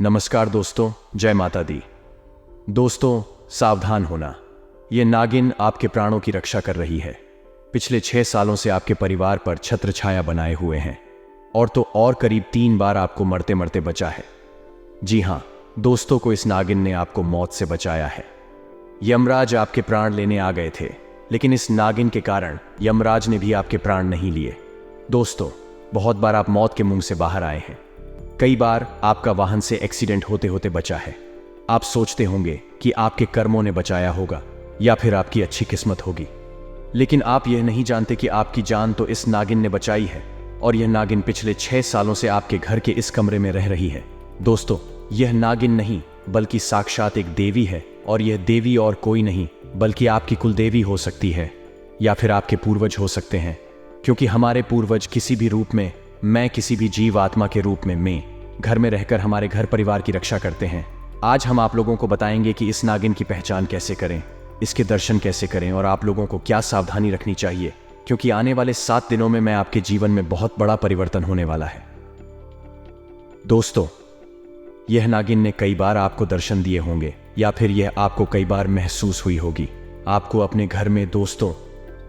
नमस्कार दोस्तों, जय माता दी। दोस्तों सावधान होना, ये नागिन आपके प्राणों की रक्षा कर रही है। पिछले 6 सालों से आपके परिवार पर छत्र छाया बनाए हुए हैं और तो और करीब 3 बार आपको मरते मरते बचा है। जी हाँ दोस्तों, को इस नागिन ने आपको मौत से बचाया है। यमराज आपके प्राण लेने आ गए थे, लेकिन इस नागिन के कारण यमराज ने भी आपके प्राण नहीं लिए। दोस्तों, बहुत बार आप मौत के मुंह से बाहर आए हैं। कई बार आपका वाहन से एक्सीडेंट होते होते बचा है। आप सोचते होंगे कि आपके कर्मों ने बचाया होगा या फिर आपकी अच्छी किस्मत होगी, लेकिन आप यह नहीं जानते कि आपकी जान तो इस नागिन ने बचाई है और यह नागिन पिछले 6 सालों से आपके घर के इस कमरे में रह रही है। दोस्तों, यह नागिन नहीं बल्कि साक्षात एक देवी है, और यह देवी और कोई नहीं बल्कि आपकी कुलदेवी हो सकती है या फिर आपके पूर्वज हो सकते हैं, क्योंकि हमारे पूर्वज किसी भी रूप में, मैं किसी भी जीव आत्मा के रूप में मैं घर में रहकर हमारे घर परिवार की रक्षा करते हैं। आज हम आप लोगों को बताएंगे कि इस नागिन की पहचान कैसे करें, इसके दर्शन कैसे करें और आप लोगों को क्या सावधानी रखनी चाहिए, क्योंकि आने वाले 7 दिनों में आपके जीवन में बहुत बड़ा परिवर्तन होने वाला है। दोस्तों, यह नागिन ने कई बार आपको दर्शन दिए होंगे या फिर यह आपको कई बार महसूस हुई होगी। आपको अपने घर में दोस्तों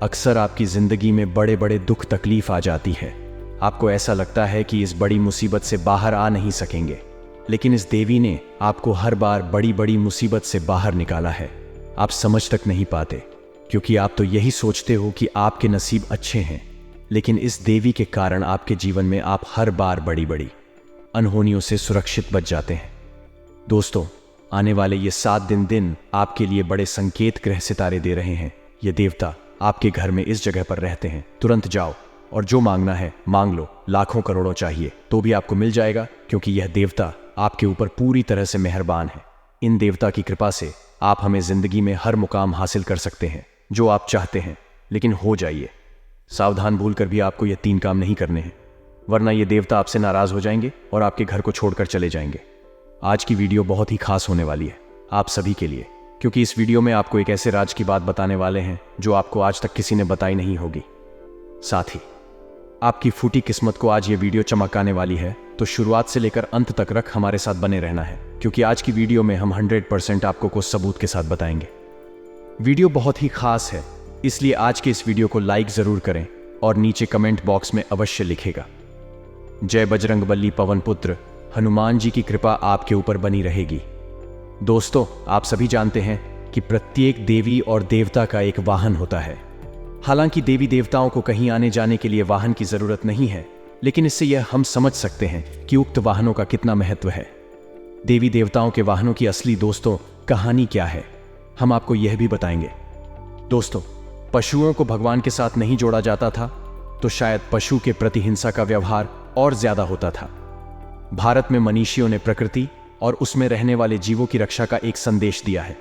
अक्सर आपकी जिंदगी में बड़े बड़े दुख तकलीफ आ जाती है। आपको ऐसा लगता है कि इस बड़ी मुसीबत से बाहर आ नहीं सकेंगे, लेकिन इस देवी ने आपको हर बार बड़ी बड़ी मुसीबत से बाहर निकाला है। आप समझ तक नहीं पाते, क्योंकि आप तो यही सोचते हो कि आपके नसीब अच्छे हैं, लेकिन इस देवी के कारण आपके जीवन में आप हर बार बड़ी बड़ी अनहोनियों से सुरक्षित बच जाते हैं। दोस्तों, आने वाले ये 7 दिन आपके लिए बड़े संकेत ग्रह सितारे दे रहे हैं। ये देवता आपके घर में इस जगह पर रहते हैं। तुरंत जाओ और जो मांगना है मांग लो। लाखों करोड़ों चाहिए तो भी आपको मिल जाएगा, क्योंकि यह देवता आपके ऊपर पूरी तरह से मेहरबान है। इन देवता की कृपा से आप हमें जिंदगी में हर मुकाम हासिल कर सकते हैं जो आप चाहते हैं, लेकिन हो जाइए सावधान। भूलकर भी आपको ये 3 काम नहीं करने हैं, वरना ये देवता आपसे नाराज हो जाएंगे और आपके घर को छोड़कर चले जाएंगे। आज की वीडियो बहुत ही खास होने वाली है आप सभी के लिए, क्योंकि इस वीडियो में आपको एक ऐसे राज की बात बताने वाले हैं जो आपको आज तक किसी ने बताई नहीं होगी। साथ ही आपकी फूटी किस्मत को आज ये वीडियो चमकाने वाली है, तो शुरुआत से लेकर अंत तक हमारे साथ बने रहना है, क्योंकि आज की वीडियो में हम 100% आपको कुछ सबूत के साथ बताएंगे। वीडियो बहुत ही खास है, इसलिए आज के इस वीडियो को लाइक जरूर करें और नीचे कमेंट बॉक्स में अवश्य लिखेगा, जय बजरंगबली पवन पुत्र, हनुमान जी की कृपा आपके ऊपर बनी रहेगी। दोस्तों, आप सभी जानते हैं कि प्रत्येक देवी और देवता का एक वाहन होता है। हालांकि देवी देवताओं को कहीं आने जाने के लिए वाहन की जरूरत नहीं है, लेकिन इससे यह हम समझ सकते हैं कि उक्त वाहनों का कितना महत्व है। देवी देवताओं के वाहनों की असली दोस्तों कहानी क्या है, हम आपको यह भी बताएंगे। दोस्तों, पशुओं को भगवान के साथ नहीं जोड़ा जाता था, तो शायद पशु के प्रति हिंसा का व्यवहार और ज्यादा होता था। भारत में मनीषियों ने प्रकृति और उसमें रहने वाले जीवों की रक्षा का एक संदेश दिया है।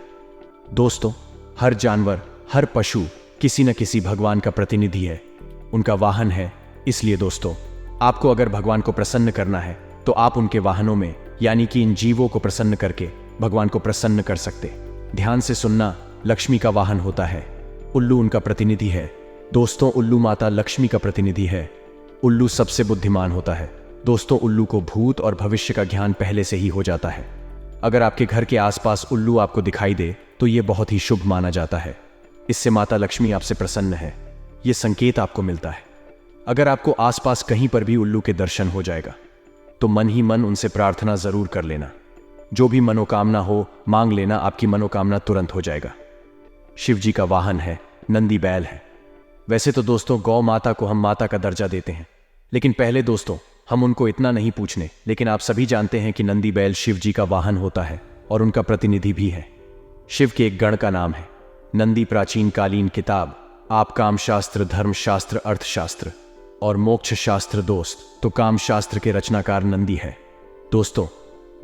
दोस्तों, हर जानवर, हर पशु किसी न किसी भगवान का प्रतिनिधि है, उनका वाहन है। इसलिए दोस्तों, आपको अगर भगवान को प्रसन्न करना है तो आप उनके वाहनों में, यानी कि इन जीवों को प्रसन्न करके भगवान को प्रसन्न कर सकते। ध्यान से सुनना, लक्ष्मी का वाहन होता है, उल्लू उनका प्रतिनिधि है। दोस्तों, उल्लू माता लक्ष्मी का प्रतिनिधि है। उल्लू सबसे बुद्धिमान होता है। दोस्तों, उल्लू को भूत और भविष्य का ज्ञान पहले से ही हो जाता है। अगर आपके घर के आसपास उल्लू आपको दिखाई दे तो यह बहुत ही शुभ माना जाता है। इससे माता लक्ष्मी आपसे प्रसन्न है, यह संकेत आपको मिलता है। अगर आपको आसपास कहीं पर भी उल्लू के दर्शन हो जाएगा तो मन ही मन उनसे प्रार्थना जरूर कर लेना। जो भी मनोकामना हो मांग लेना, आपकी मनोकामना तुरंत हो जाएगा। शिव जी का वाहन है, नंदी बैल है। वैसे तो दोस्तों, गौ माता को हम माता का दर्जा देते हैं, लेकिन पहले दोस्तों हम उनको इतना नहीं पूछने, लेकिन आप सभी जानते हैं कि नंदी बैल शिव जी का वाहन होता है और उनका प्रतिनिधि भी है। शिव के एक गण का नाम है नंदी। प्राचीन कालीन किताब आप काम शास्त्र, धर्म शास्त्र, अर्थशास्त्र और मोक्ष शास्त्र दोस्त, तो काम शास्त्र के रचनाकार नंदी है। दोस्तों,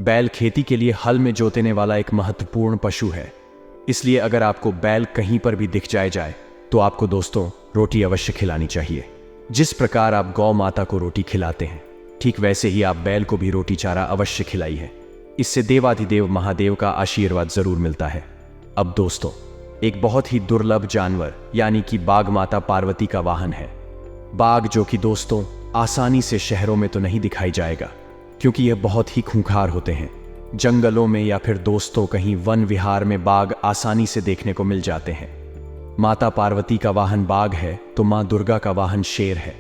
बैल खेती के लिए हल में जोतने वाला एक महत्वपूर्ण पशु है। इसलिए अगर आपको बैल कहीं पर भी दिख जाए तो आपको दोस्तों रोटी अवश्य खिलानी चाहिए। जिस प्रकार आप गौ माता को रोटी खिलाते हैं, ठीक वैसे ही आप बैल को भी रोटी चारा अवश्य खिलाई है। इससे देवाधिदेव महादेव का आशीर्वाद जरूर मिलता है। अब दोस्तों, एक बहुत ही दुर्लभ जानवर यानी कि बाघ माता पार्वती का वाहन है। बाघ जो कि दोस्तों आसानी से शहरों में तो नहीं दिखाई जाएगा, क्योंकि यह बहुत ही खूंखार होते हैं। जंगलों में या फिर दोस्तों कहीं वन विहार में बाघ आसानी से देखने को मिल जाते हैं। माता पार्वती का वाहन बाघ है तो माँ दुर्गा का वाहन शेर है।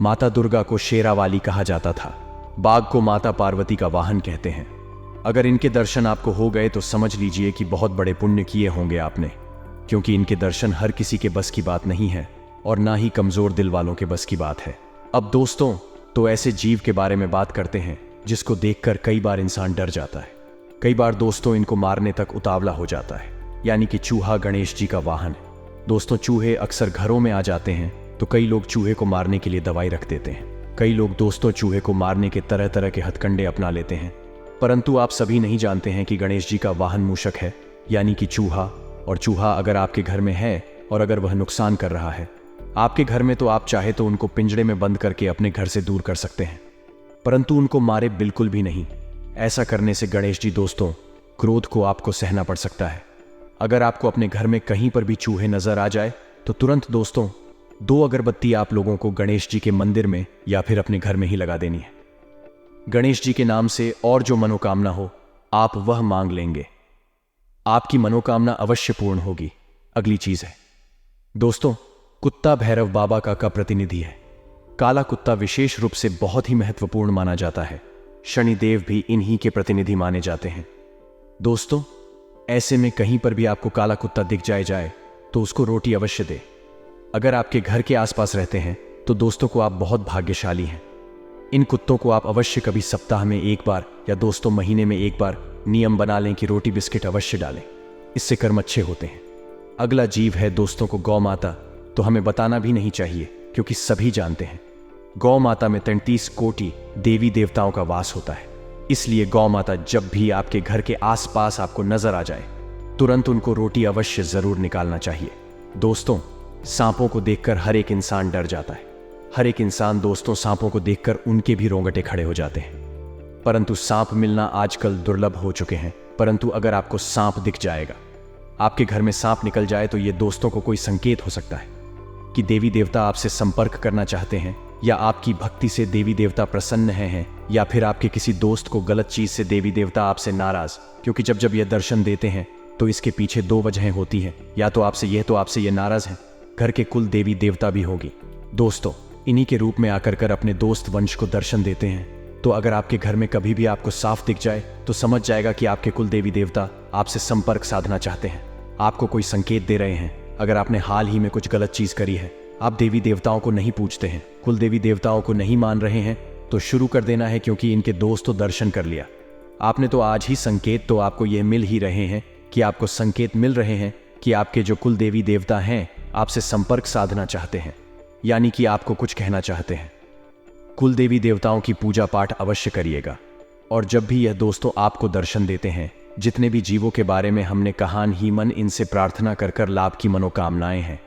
माता दुर्गा को शेरावाली कहा जाता था। बाघ को माता पार्वती का वाहन कहते हैं। अगर इनके दर्शन आपको हो गए तो समझ लीजिए कि बहुत बड़े पुण्य किए होंगे आपने, क्योंकि इनके दर्शन हर किसी के बस की बात नहीं है और ना ही कमजोर दिल वालों के बस की बात है। अब दोस्तों, तो ऐसे जीव के बारे में बात करते हैं जिसको देखकर कई बार इंसान डर जाता है। कई बार दोस्तों इनको मारने तक उतावला हो जाता है, यानी कि चूहा गणेश जी का वाहन है। दोस्तों, चूहे अक्सर घरों में आ जाते हैं तो कई लोग चूहे को मारने के लिए दवाई रख देते हैं। कई लोग दोस्तों चूहे को मारने के तरह तरह के हथकंडे अपना लेते हैं, परंतु आप सभी नहीं जानते हैं कि गणेश जी का वाहन मूषक है, यानी कि चूहा। और चूहा अगर आपके घर में है और अगर वह नुकसान कर रहा है आपके घर में, तो आप चाहे तो उनको पिंजरे में बंद करके अपने घर से दूर कर सकते हैं, परंतु उनको मारे बिल्कुल भी नहीं। ऐसा करने से गणेश जी दोस्तों क्रोध को आपको सहना पड़ सकता है। अगर आपको अपने घर में कहीं पर भी चूहे नजर आ जाए तो तुरंत दोस्तों 2 अगरबत्ती आप लोगों को गणेश जी के मंदिर में या फिर अपने घर में ही लगा देनी है। गणेश जी के नाम से और जो मनोकामना हो आप वह मांग लेंगे, आपकी मनोकामना अवश्य पूर्ण होगी। अगली चीज है दोस्तों, कुत्ता भैरव बाबा का प्रतिनिधि है। काला कुत्ता विशेष रूप से बहुत ही महत्वपूर्ण माना जाता है। शनिदेव भी इन्हीं के प्रतिनिधि माने जाते हैं। दोस्तों, ऐसे में कहीं पर भी आपको काला कुत्ता दिख जाए तो उसको रोटी अवश्य दे। अगर आपके घर के आसपास रहते हैं तो दोस्तों को आप बहुत भाग्यशाली हैं। इन कुत्तों को आप अवश्य कभी सप्ताह में 1 बार या दोस्तों महीने में 1 बार नियम बना लें कि रोटी बिस्किट अवश्य डालें, इससे कर्म अच्छे होते हैं। अगला जीव है दोस्तों को गौ माता। तो हमें बताना भी नहीं चाहिए क्योंकि सभी जानते हैं गौ माता में 33 कोटि देवी देवताओं का वास होता है। इसलिए गौ माता जब भी आपके घर के आसपास आपको नजर आ जाए तुरंत उनको रोटी अवश्य जरूर निकालना चाहिए। दोस्तों, सांपों को देखकर हर एक इंसान डर जाता है। हर एक इंसान दोस्तों सांपों को देखकर उनके भी रोंगटे खड़े हो जाते हैं, परंतु सांप मिलना आजकल दुर्लभ हो चुके हैं। परंतु अगर आपको सांप दिख जाएगा, आपके घर में सांप निकल जाए, तो ये दोस्तों को कोई संकेत हो सकता है कि देवी देवता आपसे संपर्क करना चाहते हैं, या आपकी भक्ति से देवी देवता प्रसन्न हैं, या फिर आपके किसी दोस्त को गलत चीज से देवी देवता आपसे नाराज। क्योंकि जब जब ये दर्शन देते हैं तो इसके पीछे 2 वजहें होती हैं, या तो आपसे ये नाराज हैं, घर के कुल देवी देवता भी होगी। दोस्तों, इन्हीं के रूप में आकर कर अपने दोस्त वंश को दर्शन देते हैं। तो अगर आपके घर में कभी भी आपको साफ दिख जाए तो समझ जाएगा कि आपके कुल देवी देवता आपसे संपर्क साधना चाहते हैं, आपको कोई संकेत दे रहे हैं। अगर आपने हाल ही में कुछ गलत चीज करी है, आप देवी देवताओं को नहीं पूजते हैं, कुल देवी देवताओं को नहीं मान रहे हैं, तो शुरू कर देना है, क्योंकि इनके दोस्त तो दर्शन कर लिया आपने, तो आज ही संकेत तो आपको ये मिल ही रहे हैं कि आपको संकेत मिल रहे हैं कि आपके जो कुल देवी देवता हैं आपसे संपर्क साधना चाहते हैं, यानी कि आपको कुछ कहना चाहते हैं। कुल देवी देवताओं की पूजा पाठ अवश्य करिएगा। और जब भी यह दोस्तों आपको दर्शन देते हैं, जितने भी जीवों के बारे में हमने कहा, ही मन इनसे प्रार्थना कर कर लाभ की मनोकामनाएं हैं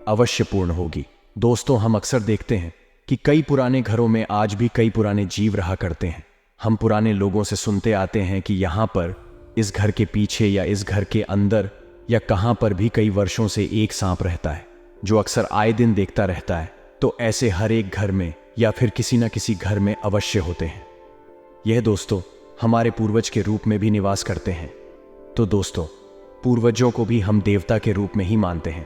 अवश्य पूर्ण होगी। दोस्तों, हम अक्सर देखते हैं कि कई पुराने घरों में आज भी कई पुराने जीव रहा करते हैं। हम पुराने लोगों से सुनते आते हैं कि यहाँ पर इस घर के पीछे या इस घर के अंदर या कहाँ पर भी कई वर्षों से एक सांप रहता है जो अक्सर आए दिन देखता रहता है। तो ऐसे हर एक घर में या फिर किसी न किसी घर में अवश्य होते हैं। यह दोस्तों हमारे पूर्वज के रूप में भी निवास करते हैं। तो दोस्तों, पूर्वजों को भी हम देवता के रूप में ही मानते हैं।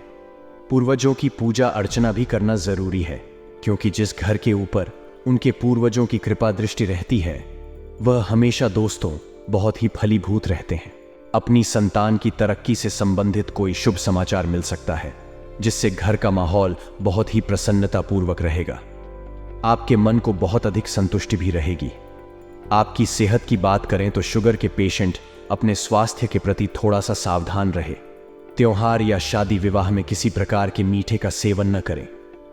पूर्वजों की पूजा अर्चना भी करना जरूरी है, क्योंकि जिस घर के ऊपर उनके पूर्वजों की कृपा दृष्टि रहती है वह हमेशा दोस्तों बहुत ही फलीभूत रहते हैं। अपनी संतान की तरक्की से संबंधित कोई शुभ समाचार मिल सकता है, जिससे घर का माहौल बहुत ही प्रसन्नता पूर्वक रहेगा। आपके मन को बहुत अधिक संतुष्टि भी रहेगी। आपकी सेहत की बात करें तो शुगर के पेशेंट अपने स्वास्थ्य के प्रति थोड़ा सा सावधान रहे। त्योहार या शादी विवाह में किसी प्रकार के मीठे का सेवन न करें,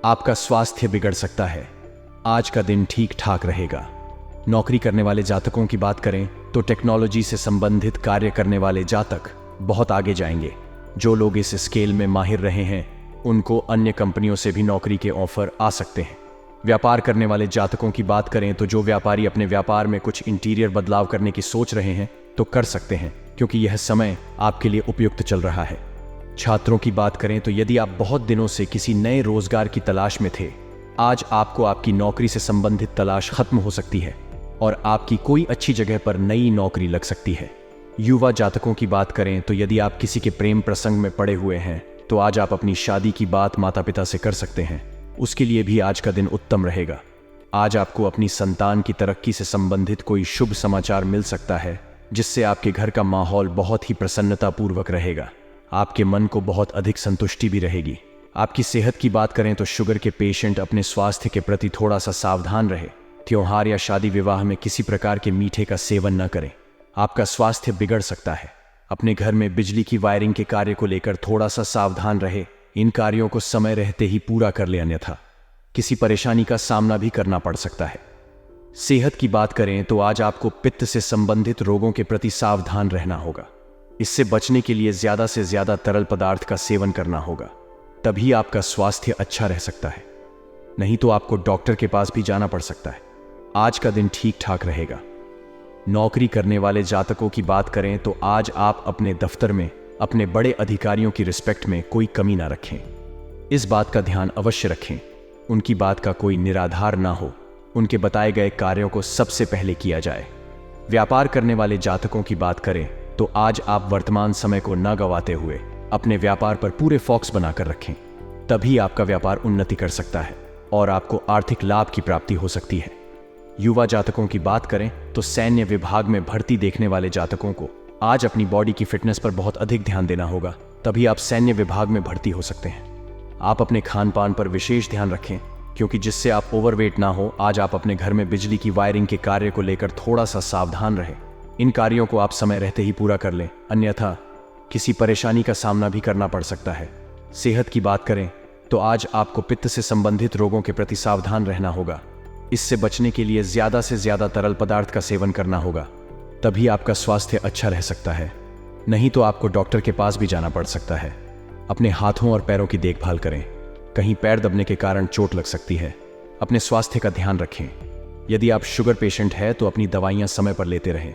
आपका स्वास्थ्य बिगड़ सकता है। आज का दिन ठीक ठाक रहेगा। नौकरी करने वाले जातकों की बात करें तो टेक्नोलॉजी से संबंधित कार्य करने वाले जातक बहुत आगे जाएंगे। जो लोग इस स्केल में माहिर रहे हैं उनको अन्य कंपनियों से भी नौकरी के ऑफर आ सकते हैं। व्यापार करने वाले जातकों की बात करें तो जो व्यापारी अपने व्यापार में कुछ इंटीरियर बदलाव करने की सोच रहे हैं तो कर सकते हैं, क्योंकि यह समय आपके लिए उपयुक्त चल रहा है। छात्रों की बात करें तो यदि आप बहुत दिनों से किसी नए रोजगार की तलाश में थे, आज आपको आपकी नौकरी से संबंधित तलाश खत्म हो सकती है। और आपकी कोई अच्छी जगह पर नई नौकरी लग सकती है। युवा जातकों की बात करें तो यदि आप किसी के प्रेम प्रसंग में पड़े हुए हैं तो आज आप अपनी शादी की बात माता पिता से कर सकते हैं। उसके लिए भी आज का दिन उत्तम रहेगा। आज आपको अपनी संतान की तरक्की से संबंधित कोई शुभ समाचार मिल सकता है, जिससे आपके घर का माहौल बहुत ही प्रसन्नतापूर्वक रहेगा। आपके मन को बहुत अधिक संतुष्टि भी रहेगी। आपकी सेहत की बात करें तो शुगर के पेशेंट अपने स्वास्थ्य के प्रति थोड़ा सा सावधान रहे। त्योहार या शादी विवाह में किसी प्रकार के मीठे का सेवन न करें, आपका स्वास्थ्य बिगड़ सकता है। अपने घर में बिजली की वायरिंग के कार्य को लेकर थोड़ा सा सावधान रहे। इन कार्यों को समय रहते ही पूरा कर ले, अन्यथा किसी परेशानी का सामना भी करना पड़ सकता है। सेहत की बात करें तो आज आपको पित्त से संबंधित रोगों के प्रति सावधान रहना होगा। इससे बचने के लिए ज्यादा से ज्यादा तरल पदार्थ का सेवन करना होगा, तभी आपका स्वास्थ्य अच्छा रह सकता है। नहीं तो आपको डॉक्टर के पास भी जाना पड़ सकता है। आज का दिन ठीक ठाक रहेगा। नौकरी करने वाले जातकों की बात करें तो आज आप अपने दफ्तर में अपने बड़े अधिकारियों की रिस्पेक्ट में कोई कमी ना रखें। इस बात का ध्यान अवश्य रखें, उनकी बात का कोई निराधार ना हो। उनके बताए गए कार्यों को सबसे पहले किया जाए। व्यापार करने वाले जातकों की बात करें तो आज आप वर्तमान समय को न गंवाते हुए अपने व्यापार पर पूरे फोकस बनाकर रखें, तभी आपका व्यापार उन्नति कर सकता है और आपको आर्थिक लाभ की प्राप्ति हो सकती है। युवा जातकों की बात करें तो सैन्य विभाग में भर्ती देखने वाले जातकों को आज अपनी बॉडी की फिटनेस पर बहुत अधिक ध्यान देना होगा, तभी आप सैन्य विभाग में भर्ती हो सकते हैं। आप अपने खान पान पर विशेष ध्यान रखें, क्योंकि जिससे आप ओवरवेट ना हो। आज आप अपने घर में बिजली की वायरिंग के कार्य को लेकर थोड़ा सा सावधान रहें। इन कार्यों को आप समय रहते ही पूरा कर लें, अन्यथा किसी परेशानी का सामना भी करना पड़ सकता है। सेहत की बात करें तो आज आपको पित्त से संबंधित रोगों के प्रति सावधान रहना होगा। इससे बचने के लिए ज्यादा से ज्यादा तरल पदार्थ का सेवन करना होगा, तभी आपका स्वास्थ्य अच्छा रह सकता है। नहीं तो आपको डॉक्टर के पास भी जाना पड़ सकता है। अपने हाथों और पैरों की देखभाल करें, कहीं पैर दबने के कारण चोट लग सकती है। अपने स्वास्थ्य का ध्यान रखें। यदि आप शुगर पेशेंट हैं तो अपनी दवाइयां समय पर लेते रहें।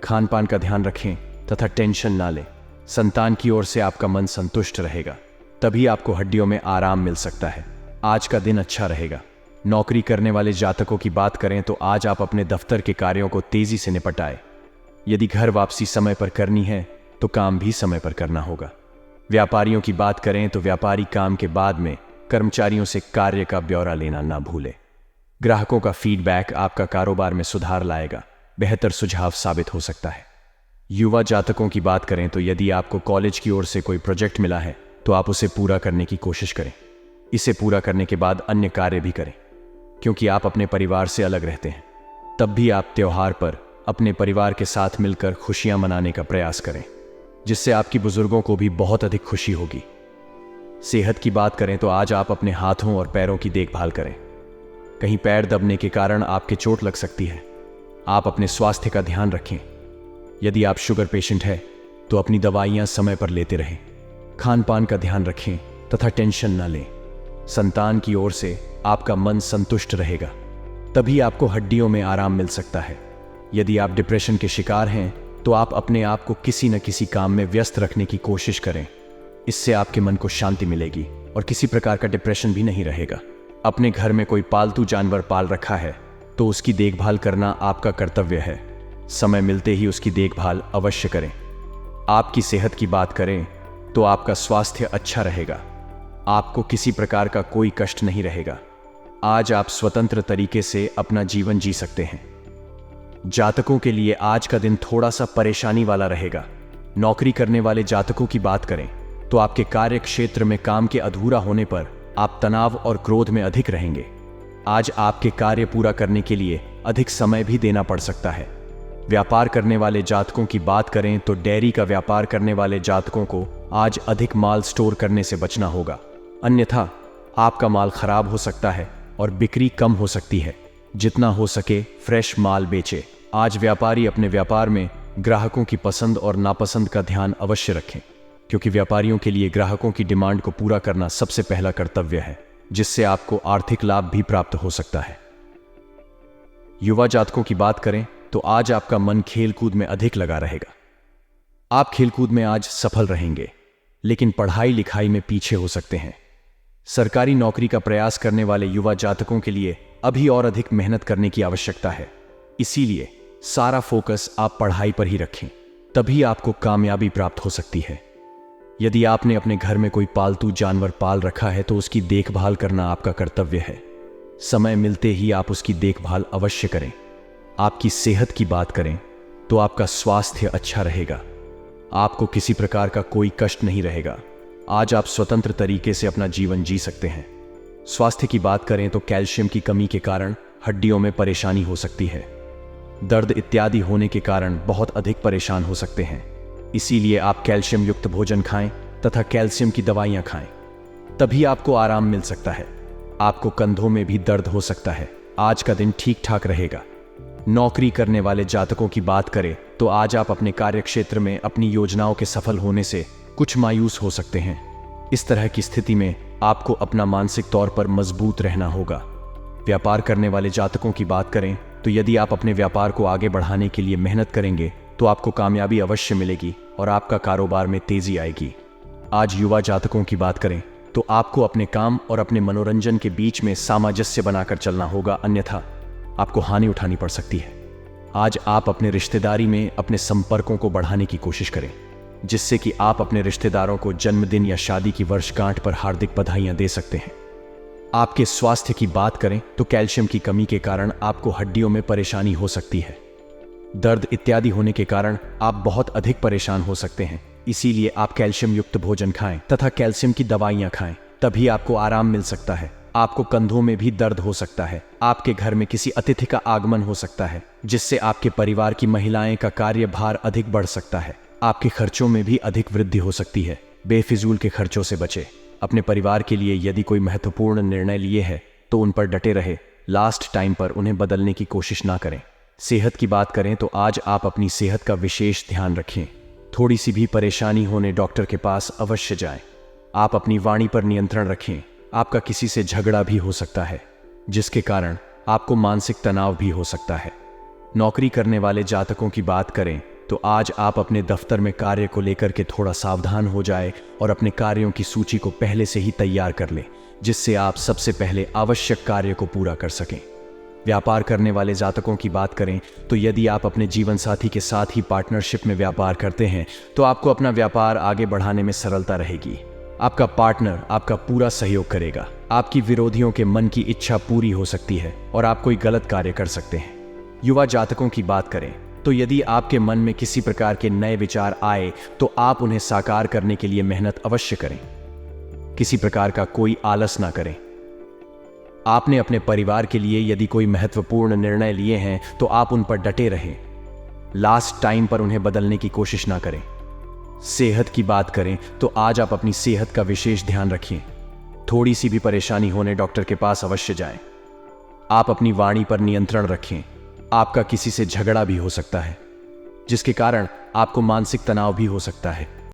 खान पान का ध्यान रखें तथा टेंशन ना लें। संतान की ओर से आपका मन संतुष्ट रहेगा, तभी आपको हड्डियों में आराम मिल सकता है। आज का दिन अच्छा रहेगा। नौकरी करने वाले जातकों की बात करें तो आज आप अपने दफ्तर के कार्यों को तेजी से निपटाएं। यदि घर वापसी समय पर करनी है तो काम भी समय पर करना होगा। व्यापारियों की बात करें तो व्यापारी काम के बाद में कर्मचारियों से कार्य का ब्यौरा लेना ना भूलें। ग्राहकों का फीडबैक आपका कारोबार में सुधार लाएगा, बेहतर सुझाव साबित हो सकता है। युवा जातकों की बात करें तो यदि आपको कॉलेज की ओर से कोई प्रोजेक्ट मिला है तो आप उसे पूरा करने की कोशिश करें। इसे पूरा करने के बाद अन्य कार्य भी करें, क्योंकि आप अपने परिवार से अलग रहते हैं। तब भी आप त्योहार पर अपने परिवार के साथ मिलकर खुशियां मनाने का प्रयास करें, जिससे आपकी बुजुर्गों को भी बहुत अधिक खुशी होगी। सेहत की बात करें तो आज आप अपने हाथों और पैरों की देखभाल करें। कहीं पैर दबने के कारण आपके चोट लग सकती है। आप अपने स्वास्थ्य का ध्यान रखें। यदि आप शुगर पेशेंट हैं तो अपनी दवाइयां समय पर लेते रहें। खान पान का ध्यान रखें तथा टेंशन न लें। संतान की ओर से आपका मन संतुष्ट रहेगा, तभी आपको हड्डियों में आराम मिल सकता है। यदि आप डिप्रेशन के शिकार हैं तो आप अपने आप को किसी न किसी काम में व्यस्त रखने की कोशिश करें। इससे आपके मन को शांति मिलेगी और किसी प्रकार का डिप्रेशन भी नहीं रहेगा। अपने घर में कोई पालतू जानवर पाल रखा है तो उसकी देखभाल करना आपका कर्तव्य है। समय मिलते ही उसकी देखभाल अवश्य करें। आपकी सेहत की बात करें तो आपका स्वास्थ्य अच्छा रहेगा। आपको किसी प्रकार का कोई कष्ट नहीं रहेगा। आज आप स्वतंत्र तरीके से अपना जीवन जी सकते हैं। जातकों के लिए आज का दिन थोड़ा सा परेशानी वाला रहेगा। नौकरी करने वाले जातकों की बात करें तो आपके कार्य क्षेत्र में काम के अधूरा होने पर आप तनाव और क्रोध में अधिक रहेंगे। आज आपके कार्य पूरा करने के लिए अधिक समय भी देना पड़ सकता है। व्यापार करने वाले जातकों की बात करें तो डेयरी का व्यापार करने वाले जातकों को आज अधिक माल स्टोर करने से बचना होगा, अन्यथा आपका माल खराब हो सकता है और बिक्री कम हो सकती है। जितना हो सके फ्रेश माल बेचे। आज व्यापारी अपने व्यापार में ग्राहकों की पसंद और नापसंद का ध्यान अवश्य रखें, क्योंकि व्यापारियों के लिए ग्राहकों की डिमांड को पूरा करना सबसे पहला कर्तव्य है, जिससे आपको आर्थिक लाभ भी प्राप्त हो सकता है। युवा जातकों की बात करें तो आज आपका मन खेलकूद में अधिक लगा रहेगा। आप खेलकूद में आज सफल रहेंगे, लेकिन पढ़ाई लिखाई में पीछे हो सकते हैं। सरकारी नौकरी का प्रयास करने वाले युवा जातकों के लिए अभी और अधिक मेहनत करने की आवश्यकता है। इसीलिए सारा फोकस आप पढ़ाई पर ही रखें, तभी आपको कामयाबी प्राप्त हो सकती है। यदि आपने अपने घर में कोई पालतू जानवर पाल रखा है तो उसकी देखभाल करना आपका कर्तव्य है। समय मिलते ही आप उसकी देखभाल अवश्य करें। आपकी सेहत की बात करें तो आपका स्वास्थ्य अच्छा रहेगा, आपको किसी प्रकार का कोई कष्ट नहीं रहेगा। आज आप स्वतंत्र तरीके से अपना जीवन जी सकते हैं। स्वास्थ्य की बात करें तो कैल्शियम की कमी के कारण हड्डियों में परेशानी हो सकती है, दर्द इत्यादि होने के कारण बहुत अधिक परेशान हो सकते हैं। इसीलिए आप कैल्शियम युक्त भोजन खाएं तथा कैल्शियम की दवाइयां खाएं, तभी आपको आराम मिल सकता है। आपको कंधों में भी दर्द हो सकता है, आज का दिन ठीक ठाक रहेगा। नौकरी करने वाले जातकों की बात करें तो आज आप अपने कार्यक्षेत्र में अपनी योजनाओं के सफल होने से कुछ मायूस हो सकते हैं। इस तरह की स्थिति में आपको अपना मानसिक तौर पर मजबूत रहना होगा। व्यापार करने वाले जातकों की बात करें तो यदि आप अपने व्यापार को आगे बढ़ाने के लिए मेहनत करेंगे तो आपको कामयाबी अवश्य मिलेगी और आपका कारोबार में तेजी आएगी। आज युवा जातकों की बात करें तो आपको अपने काम और अपने मनोरंजन के बीच में सामंजस्य बनाकर चलना होगा, अन्यथा आपको हानि उठानी पड़ सकती है। आज आप अपने रिश्तेदारी में अपने संपर्कों को बढ़ाने की कोशिश करें, जिससे कि आप अपने रिश्तेदारों को जन्मदिन या शादी की वर्षगांठ पर हार्दिक बधाइयां दे सकते हैं। आपके स्वास्थ्य की बात करें तो कैल्शियम की कमी के कारण आपको हड्डियों में परेशानी हो सकती है, दर्द इत्यादि होने के कारण आप बहुत अधिक परेशान हो सकते हैं। इसीलिए आप कैल्शियम युक्त भोजन खाएं तथा कैल्शियम की दवाइयां खाएं, तभी आपको आराम मिल सकता है। आपको कंधों में भी दर्द हो सकता है, आपके घर में किसी अतिथि का आगमन हो सकता है, जिससे आपके परिवार की महिलाएं का कार्यभार अधिक बढ़ सकता है। आपके खर्चों में भी अधिक वृद्धि हो सकती है। बेफिजूल के खर्चों से बचें। अपने परिवार के लिए यदि कोई महत्वपूर्ण निर्णय लिए है तो उन पर डटे रहे, लास्ट टाइम पर उन्हें बदलने की कोशिश ना करें। सेहत की बात करें तो आज आप अपनी सेहत का विशेष ध्यान रखें। थोड़ी सी भी परेशानी होने डॉक्टर के पास अवश्य जाएं। आप अपनी वाणी पर नियंत्रण रखें। आपका किसी से झगड़ा भी हो सकता है, जिसके कारण आपको मानसिक तनाव भी हो सकता है। नौकरी करने वाले जातकों की बात करें तो आज आप अपने दफ्तर में कार्य को लेकर के थोड़ा सावधान हो जाए और अपने कार्यों की सूची को पहले से ही तैयार कर लें, जिससे आप सबसे पहले आवश्यक कार्य को पूरा कर सकें। व्यापार करने वाले जातकों की बात करें तो यदि आप अपने जीवन साथी के साथ ही पार्टनरशिप में व्यापार करते हैं तो आपको अपना व्यापार आगे बढ़ाने में सरलता रहेगी। आपका पार्टनर आपका पूरा सहयोग करेगा। आपकी विरोधियों के मन की इच्छा पूरी हो सकती है और आप कोई गलत कार्य कर सकते हैं। युवा जातकों की बात करें तो यदि आपके मन में किसी प्रकार के नए विचार आए तो आप उन्हें साकार करने के लिए मेहनत अवश्य करें। किसी प्रकार का कोई आलस ना करें। आपने अपने परिवार के लिए यदि कोई महत्वपूर्ण निर्णय लिए हैं तो आप उन पर डटे रहें, लास्ट टाइम पर उन्हें बदलने की कोशिश ना करें। सेहत की बात करें तो आज आप अपनी सेहत का विशेष ध्यान रखें। थोड़ी सी भी परेशानी होने डॉक्टर के पास अवश्य जाएं। आप अपनी वाणी पर नियंत्रण रखें। आपका किसी से झगड़ा भी हो सकता है, जिसके कारण आपको मानसिक तनाव भी हो सकता है।